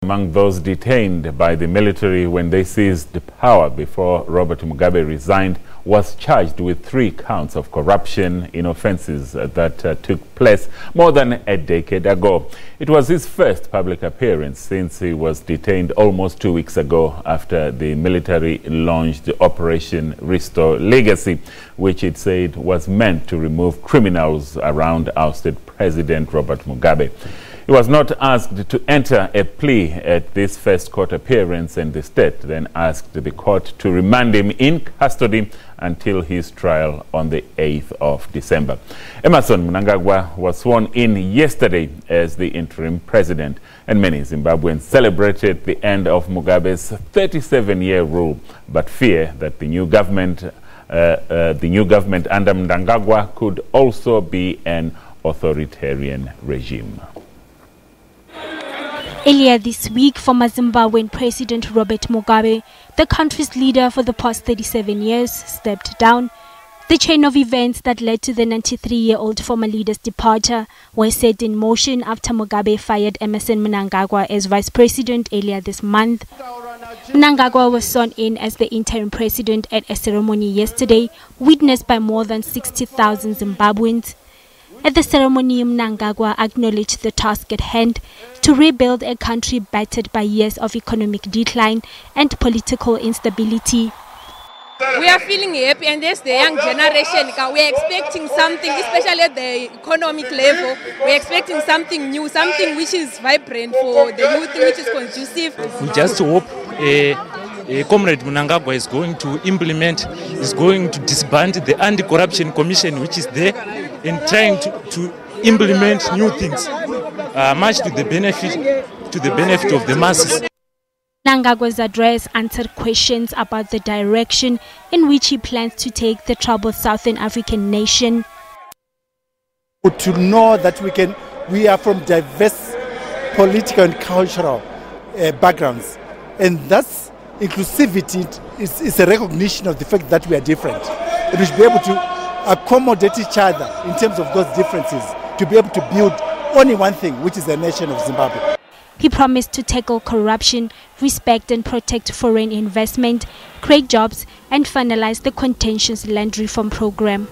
Among those detained by the military when they seized power before Robert Mugabe resigned was charged with 3 counts of corruption in offences that took place more than a decade ago. It was his first public appearance since he was detained almost 2 weeks ago after the military launched Operation Restore Legacy, which it said was meant to remove criminals around ousted President Robert Mugabe. He was not asked to enter a plea at this first court appearance, and the state then asked the court to remand him in custody until his trial on the 8th of December. Emmerson Mnangagwa was sworn in yesterday as the interim president, and many Zimbabweans celebrated the end of Mugabe's 37-year rule, but fear that the new government under Mnangagwa could also be an authoritarian regime. Earlier this week, former Zimbabwean President Robert Mugabe, the country's leader for the past 37 years, stepped down. The chain of events that led to the 93-year-old former leader's departure were set in motion after Mugabe fired Emmerson Mnangagwa as vice president earlier this month. Mnangagwa was sworn in as the interim president at a ceremony yesterday, witnessed by more than 60,000 Zimbabweans. At the ceremony, Mnangagwa acknowledged the task at hand to rebuild a country battered by years of economic decline and political instability. We are feeling happy, and there's the young generation. We are expecting something, especially at the economic level. We are expecting something new, something which is vibrant for the youth, which is conducive. We just hope Comrade Mnangagwa is going to implement, is going to disband the Anti-Corruption Commission, which is there, and trying to implement new things, much to the benefit of the masses. Mnangagwa's address answered questions about the direction in which he plans to take the troubled Southern African nation. To know that we are from diverse political and cultural backgrounds, and that's inclusivity is a recognition of the fact that we are different, and we should be able to accommodate each other in terms of those differences to be able to build only one thing, which is the nation of Zimbabwe. He promised to tackle corruption, respect and protect foreign investment, create jobs and finalize the contentious land reform program.